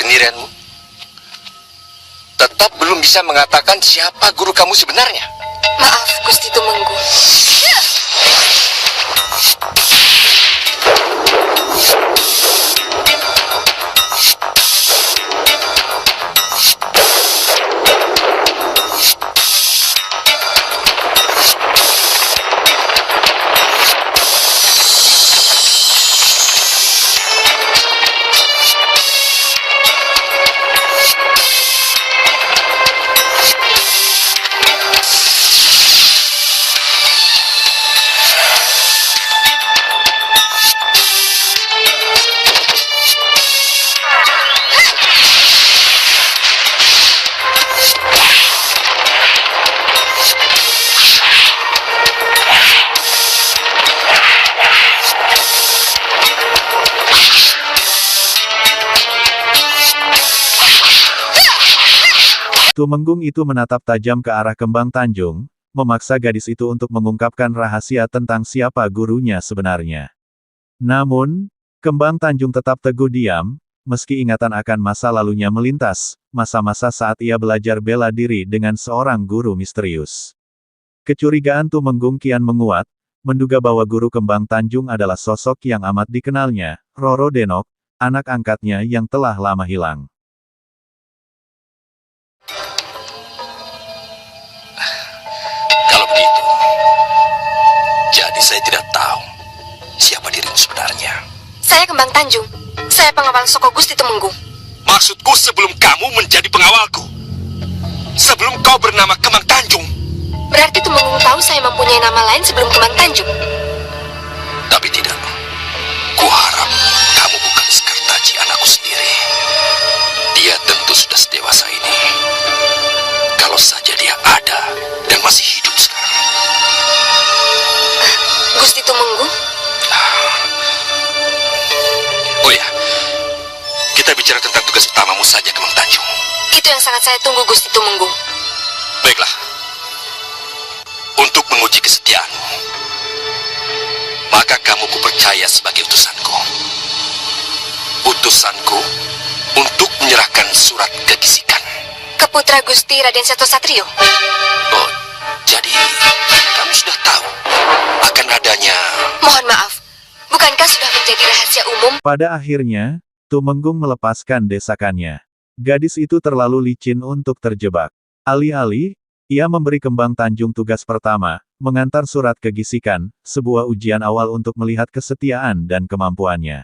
pendirianmu, tetap belum bisa mengatakan siapa guru kamu sebenarnya. Maaf, Gusti Tumenggung. Tumenggung itu menatap tajam ke arah Kembang Tanjung, memaksa gadis itu untuk mengungkapkan rahasia tentang siapa gurunya sebenarnya. Namun, Kembang Tanjung tetap teguh diam, meski ingatan akan masa lalunya melintas, masa-masa saat ia belajar bela diri dengan seorang guru misterius. Kecurigaan Tumenggung kian menguat, menduga bahwa guru Kembang Tanjung adalah sosok yang amat dikenalnya, Roro Denok, anak angkatnya yang telah lama hilang. Kalau begitu, jadi saya tidak tahu siapa dirimu sebenarnya. Saya Kembang Tanjung. Saya pengawal Soko Gusti Tumenggung. Maksudku sebelum kamu menjadi pengawalku. Sebelum kau bernama Kembang Tanjung. Berarti Tumenggung tahu saya mempunyai nama lain sebelum Kembang Tanjung. Tapi tidak. Kuharap kamu bukan Sekartaji anakku sendiri. Dia tentu sudah sedewasa ini. Kalau saja dia ada dan masih hidup sekarang. Gusti Tumenggung? Oh ya, kita bicara tentang tugas utamamu saja, Kembang Tanjung. Itu yang sangat saya tunggu, Gusti Tumenggung. Baiklah. Untuk menguji kesetiaanmu, maka kamu kupercaya sebagai utusanku. Utusanku untuk menyerahkan surat kegisikan. Ke putra Gusti Raden Seto Satrio. Oh, jadi kamu sudah tahu akan adanya... Mohon maaf, bukankah sudah menjadi rahasia umum? Pada akhirnya, Tumenggung melepaskan desakannya. Gadis itu terlalu licin untuk terjebak. Alih-alih, ia memberi Kembang Tanjung tugas pertama, mengantar surat kegisikan, sebuah ujian awal untuk melihat kesetiaan dan kemampuannya.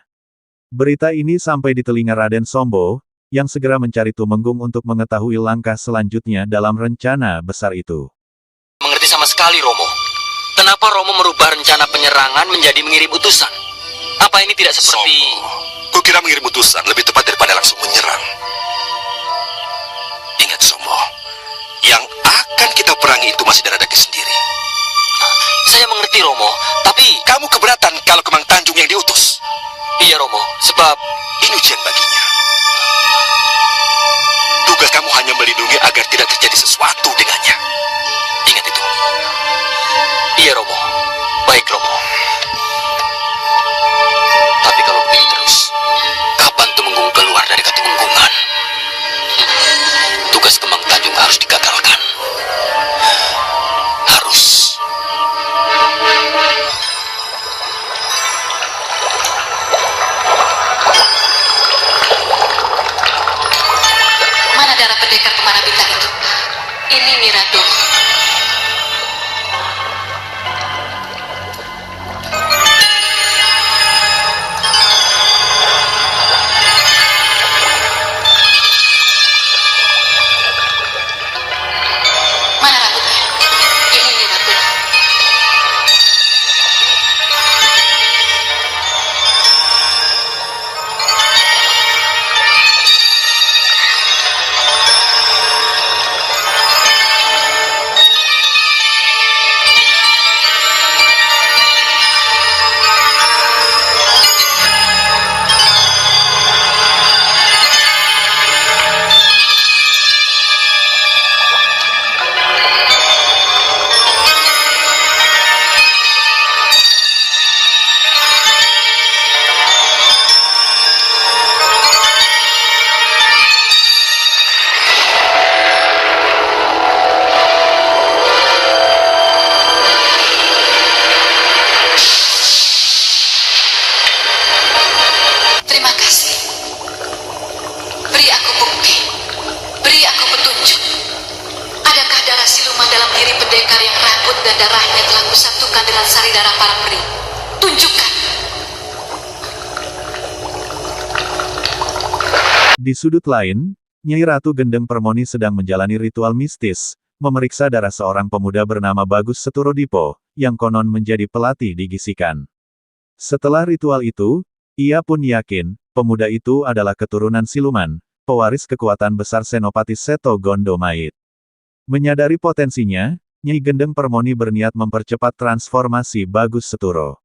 Berita ini sampai di telinga Raden Sombo, yang segera mencari Tumenggung untuk mengetahui langkah selanjutnya dalam rencana besar itu. Mengerti sama sekali, Romo. Kenapa Romo merubah rencana penyerangan menjadi mengirim utusan? Apa ini tidak seperti... Sombo, kukira mengirim utusan lebih tepat daripada langsung menyerang. Ingat, Sombo, yang akan kita perangi itu masih darah daging sendiri. Saya mengerti, Romo, tapi... Kamu keberatan kalau Kembang Tanjung yang diutus? Iya, Romo, sebab... Ini ujian baginya. Tugas kamu hanya melindungi agar tidak terjadi sesuatu dengannya. Ingat itu. Iya, Romo. Baik, Romo. Tapi kalau begini terus, kapan Tumenggung keluar dari ketumenggungan? Tugas Kembang Tanjung harus digagalkan. Harus. Mana darah pendekar kemana bintang itu? Ini Mirado. Mana rambutnya? Ini Mirado. darahnya telah kusatukan dengan sari darah para peri. Tunjukkan. Di sudut lain, Nyai Ratu Gendeng Permoni sedang menjalani ritual mistis, memeriksa darah seorang pemuda bernama Bagus Seturodipo, yang konon menjadi pelatih di Gisikan. Setelah ritual itu, ia pun yakin, pemuda itu adalah keturunan siluman, pewaris kekuatan besar Senopati Seto Gondomait. Menyadari potensinya, Nyai Gendeng Permoni berniat mempercepat transformasi Bagus Seturo.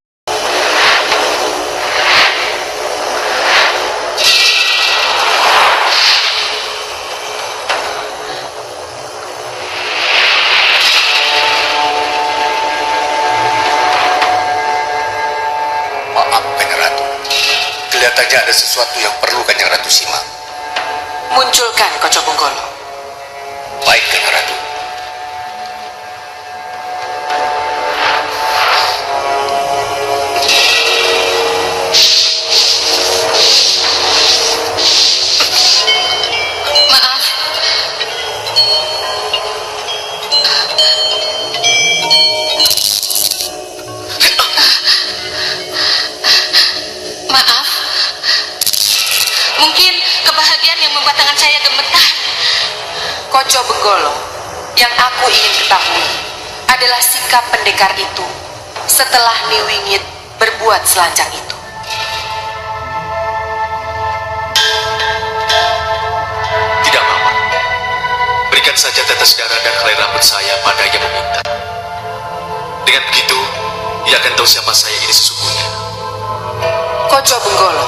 Kelihatannya ada sesuatu yang perlu Kanjeng Ratu simak. Munculkan Koco Benggolo. Baik, Kanjeng Ratu. Maaf. Maaf. Mungkin kebahagiaan yang membuat tangan saya gemetar. Koco Benggolo, yang aku ingin ketahui adalah sikap pendekar itu setelah Niwingit berbuat selancar itu. Tidak, Mama. Berikan saja tetes darah dan helai rambut saya pada yang meminta. Dengan begitu, ia akan tahu siapa saya ini sesungguhnya. Koco Benggolo,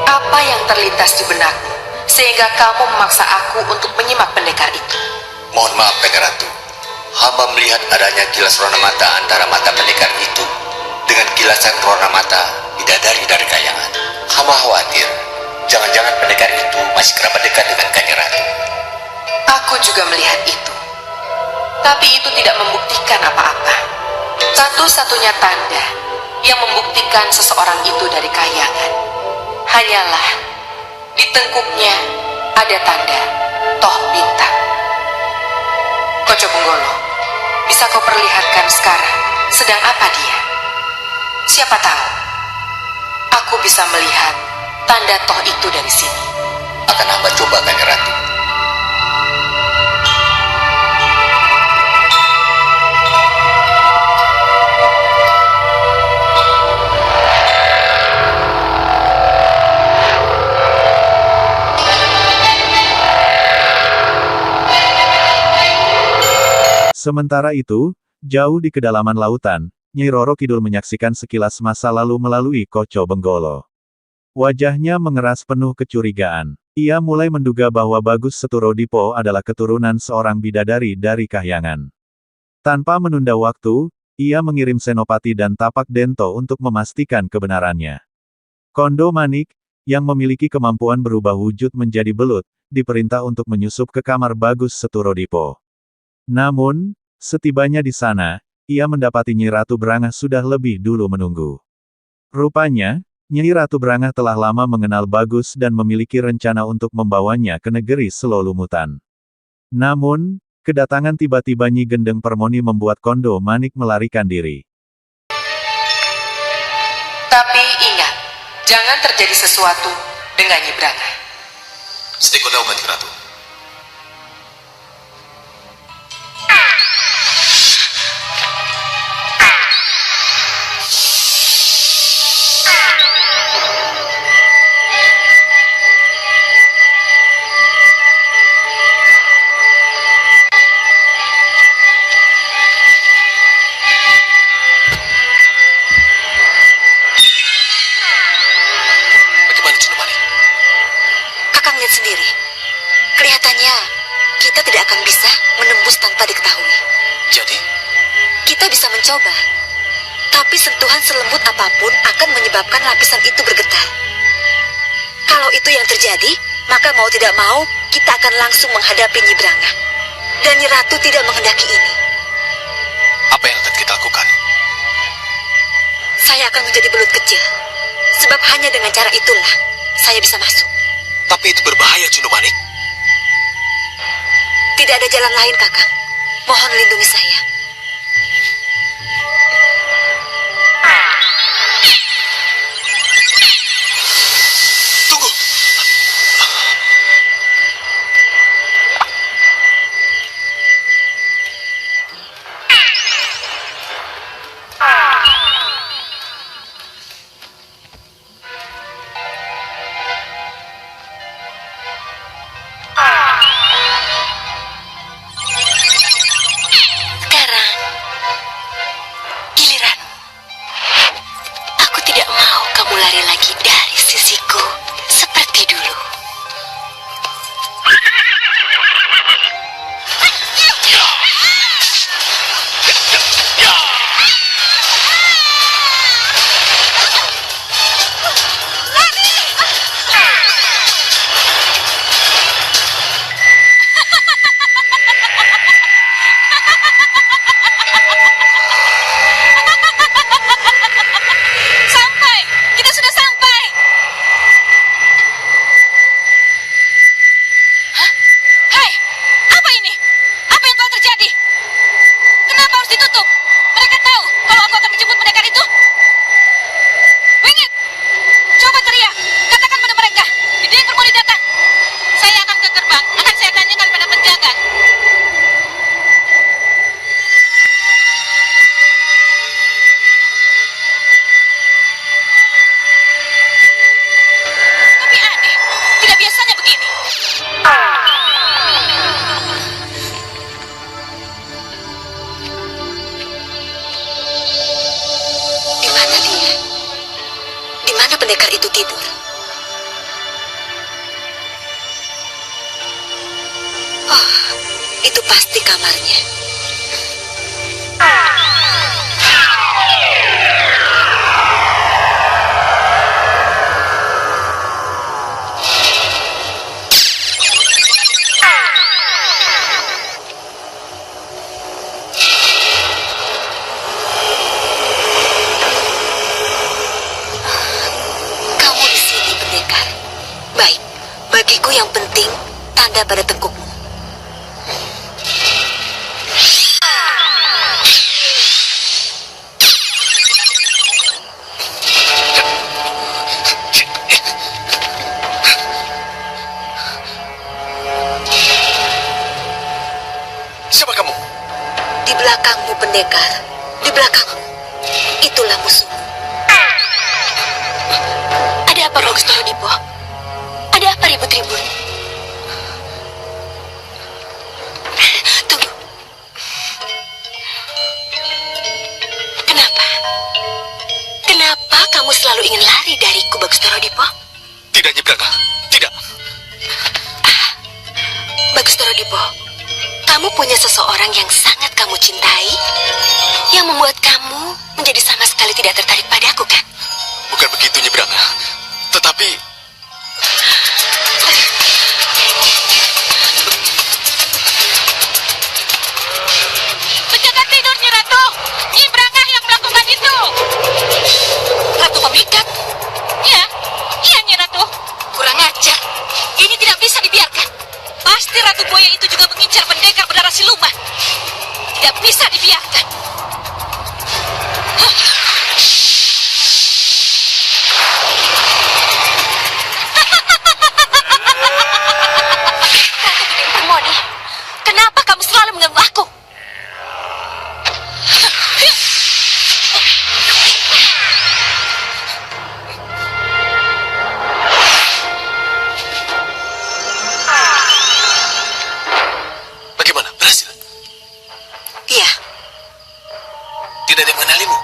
apa yang terlintas di benakmu sehingga kamu memaksa aku untuk menyimak pendekar itu? Mohon maaf, Kanjeng Ratu. Hamba melihat adanya kilas rona mata antara mata pendekar itu dengan kilasan rona mata bidadari dari kayangan. Hamba khawatir, jangan-jangan pendekar itu masih kerabat dekat dengan Kanjeng Ratu. Aku juga melihat itu. Tapi itu tidak membuktikan apa-apa. Satu-satunya tanda yang membuktikan seseorang itu dari kayangan hanyalah di tengkuknya ada tanda toh bintang. Koco Benggolo, bisa kau perlihatkan sekarang sedang apa dia? Siapa tahu aku bisa melihat tanda toh itu dari sini. Akan hamba coba, Kanjeng Ratu. Sementara itu, jauh di kedalaman lautan, Nyai Roro Kidul menyaksikan sekilas masa lalu melalui Koco Benggolo. Wajahnya mengeras penuh kecurigaan. Ia mulai menduga bahwa Bagus Seturodipo adalah keturunan seorang bidadari dari Kahyangan. Tanpa menunda waktu, ia mengirim Senopati dan Tapak Dento untuk memastikan kebenarannya. Kondo Manik, yang memiliki kemampuan berubah wujud menjadi belut, diperintah untuk menyusup ke kamar Bagus Seturodipo. Namun, setibanya di sana, ia mendapati Nyai Ratu Brangah sudah lebih dulu menunggu. Rupanya, Nyai Ratu Brangah telah lama mengenal Bagus dan memiliki rencana untuk membawanya ke negeri Selolumutan. Namun, kedatangan tiba-tiba Nyi Gendeng Permoni membuat Kondo Manik melarikan diri. Tapi ingat, jangan terjadi sesuatu dengan Nyi Brangah. Sedikit tahu, Kanjeng Ratu. Kakang lihat sendiri. Kelihatannya kita tidak akan bisa menembus tanpa diketahui. Jadi, Kita bisa mencoba, tapi sentuhan selembut apapun akan menyebabkan lapisan itu bergetar. Kalau itu yang terjadi, maka mau tidak mau kita akan langsung menghadapi Nyi Brangah. Dan Nyi Ratu tidak menghendaki ini. apa yang akan kita lakukan? Saya akan menjadi belut kecil, sebab hanya dengan cara itulah saya bisa masuk. Tapi itu berbahaya, Cundomanik. Tidak ada jalan lain, Kakang. Mohon lindungi saya. Gedeng Permoni datang. Saya akan ke gerbang. Akan saya tanyakan pada penjaga. Tapi aneh, tidak biasanya begini. Di mana dia? Di mana pendekar itu tidur? Oh, itu pasti kamarnya. Kamu di sini, pendekar. Baik, bagiku yang penting tanda pada tengkukmu. Siapa kamu? Di belakangmu, pendekar. Di belakangmu. Itulah musuhmu. Ada apa, Bagus Torodipo? Ada apa ribut-ribut? Tunggu. Kenapa? Kenapa kamu selalu ingin lari dariku, Bagus Torodipo? Tidak, Nyi Braga. Tidak. Bagus Torodipo, kamu punya seseorang yang sangat kamu cintai, yang membuat kamu menjadi sama sekali tidak tertarik padaku, kan? Bukan begitu, Nyi Braga. Tetapi Penjaga tidur, Nyi Ratu. Nyi Brangah yang melakukan itu. Ratu Pemikat? Iya, iya Nyi Ratu. Kurang ajar. Ini tidak bisa dibiarkan. Pasti Ratu Buaya itu juga mengincar pendekar berdarah siluman. Tidak bisa dibiarkan. Ratu Gedeng Permoni, kenapa kamu selalu mengganggu aku? bagaimana? Berhasil? Iya, Tidak ada yang mengenalimu?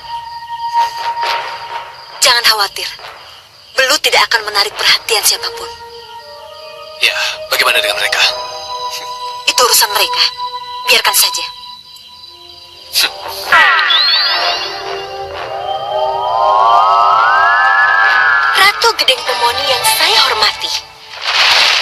jangan khawatir. Belut tidak akan menarik perhatian siapapun. Ya, bagaimana dengan mereka? Itu urusan mereka. Biarkan saja. Ratu Gedeng Permoni yang saya hormati.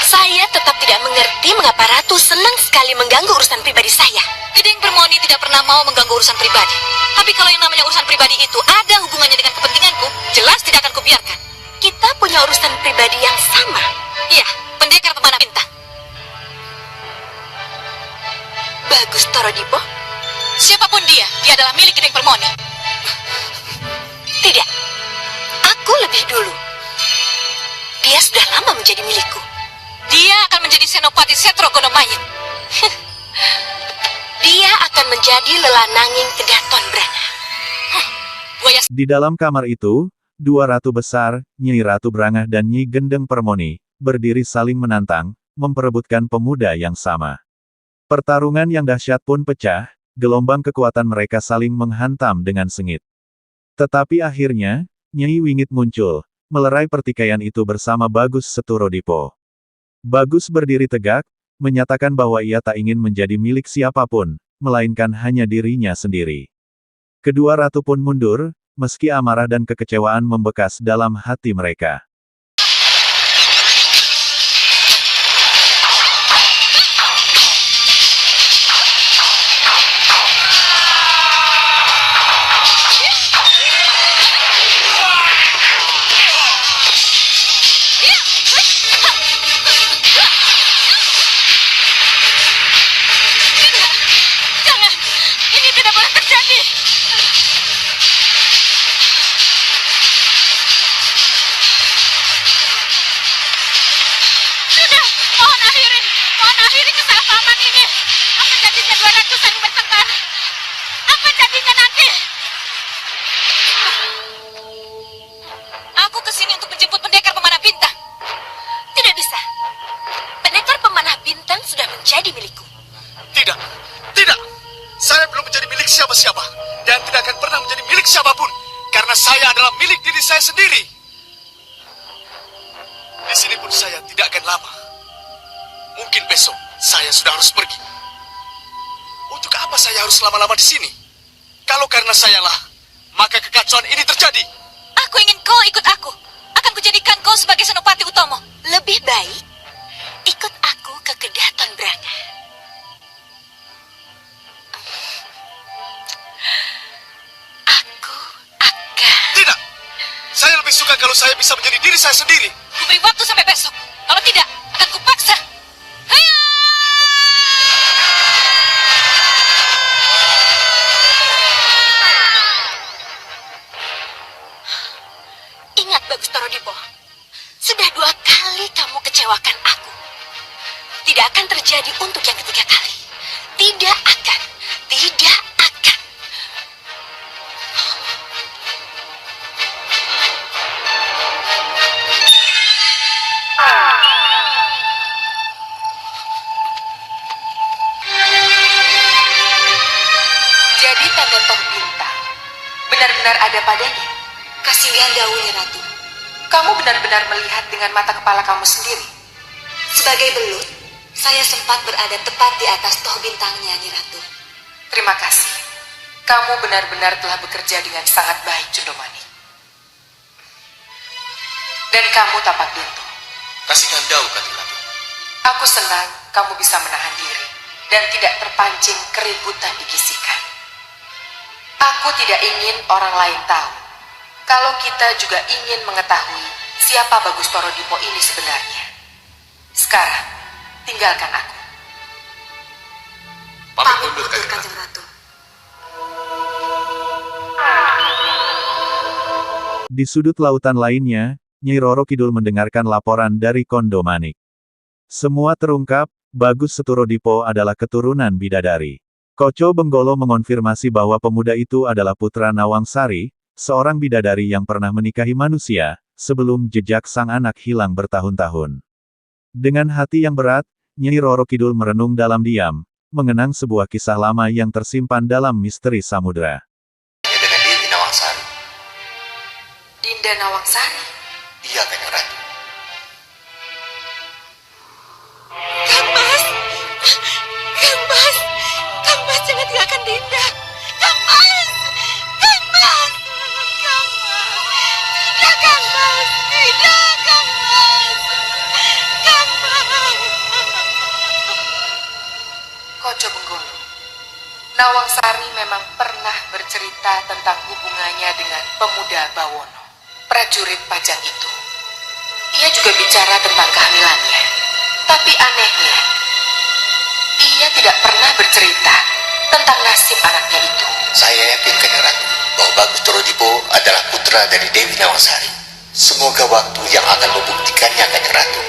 Saya tetap tidak mengerti mengapa Ratu senang sekali mengganggu urusan pribadi saya. Gedeng Permoni tidak pernah mau mengganggu urusan pribadi. Tapi kalau yang namanya urusan pribadi itu ada hubungannya dengan kepentinganku, jelas tidak akan kubiarkan. Kita punya urusan pribadi yang sama. Iya, pendekar pemana bintang. Bagus Torodipo. Siapapun dia adalah milik Gedeng Permoni. Tidak. Aku lebih dulu. Dia sudah lama menjadi milikku. Dia akan menjadi senopati Setro Gondomayit. Dia akan menjadi lelananging Kedaton Brana. Buaya Di dalam kamar itu, dua ratu besar, Nyi Ratu Brangah dan Nyi Gendeng Permoni, berdiri saling menantang, memperebutkan pemuda yang sama. Pertarungan yang dahsyat pun pecah, gelombang kekuatan mereka saling menghantam dengan sengit. Tetapi akhirnya, Nyai Wingit muncul, melerai pertikaian itu bersama Bagus Seturodipo. Bagus berdiri tegak, menyatakan bahwa ia tak ingin menjadi milik siapapun, melainkan hanya dirinya sendiri. Kedua ratu pun mundur, meski amarah dan kekecewaan membekas dalam hati mereka. Jangan, ini tidak boleh terjadi. mengakhiri kesalahpahaman ini. Apa jadinya 200 saling bertengkar? Apa jadinya nanti? Aku kesini untuk menjemput pendekar pemanah bintang. Tidak bisa. Pendekar pemanah bintang sudah menjadi milikku. Tidak, tidak. Saya belum menjadi milik siapa-siapa. Dan tidak akan pernah menjadi milik siapapun. Karena saya adalah milik diri saya sendiri. Di sini pun saya tidak akan lama. Mungkin besok saya sudah harus pergi. Untuk apa saya harus lama-lama di sini? Kalau karena sayalah, maka kekacauan ini terjadi. Aku ingin kau ikut aku. Akan kujadikan kau sebagai senopati utomo. Lebih baik ikut aku ke Kedaton Branga. Aku akan... Tidak. Saya lebih suka kalau saya bisa menjadi diri saya sendiri. Kuberi waktu sampai besok. Kalau tidak, akan kupaksa. Haya! Ingat Bagus Torodipo, sudah 2 kali kamu kecewakan aku. Tidak akan terjadi untuk yang ketiga kali. Tidak akan. Tidak akan. Jadi tanda toh bintang benar-benar ada padanya. Kasihan Dawunya Ratu. Kamu benar-benar melihat dengan mata kepala kamu sendiri. Sebagai belut, saya sempat berada tepat di atas toh bintangnya, Nyi Ratu. Terima kasih. Kamu benar-benar telah bekerja dengan sangat baik, Cundomani. Dan kamu tapak Dunto. Kasihkan Dau, Kanjeng Ratu. Aku senang kamu bisa menahan diri dan tidak terpancing keributan di Gisikan. Aku tidak ingin orang lain tahu kalau kita juga ingin mengetahui siapa Bagus Torodipo ini sebenarnya. Sekarang, tinggalkan aku. Pamit mundur, Kanjeng Ratu. Kanjeng Ratu. Di sudut lautan lainnya, Nyai Roro Kidul mendengarkan laporan dari Kondomanik. Semua terungkap, Bagus Seturodipo adalah keturunan bidadari. Koco Benggolo mengonfirmasi bahwa pemuda itu adalah putra Nawangsari, seorang bidadari yang pernah menikahi manusia, sebelum jejak sang anak hilang bertahun-tahun. Dengan hati yang berat, Nyai Roro Kidul merenung dalam diam, mengenang sebuah kisah lama yang tersimpan dalam misteri samudera. Dengan Dewi Nawangsari. Dinda Nawangsari. Iya, Kanjeng Ratu. Kang Mas! Kang Mas! Kang Mas, jangan tinggalkan Dinda! Kang Mas! Kang Mas! Kang Mas! Tidak, Kang Mas! Tidak, Kang Mas! Kang Mas! Koco Benggolo. Nawangsari memang pernah bercerita tentang hubungannya dengan pemuda Bawono, prajurit pajang itu. Ia juga bicara tentang kehamilannya. Tapi anehnya, ia tidak pernah bercerita tentang nasib anaknya itu. Saya yakin, Kanjeng Ratu, bahwa Bagus Torodipo adalah putra dari Dewi Nawangsari. Semoga waktu yang akan membuktikannya, Kanjeng Ratu.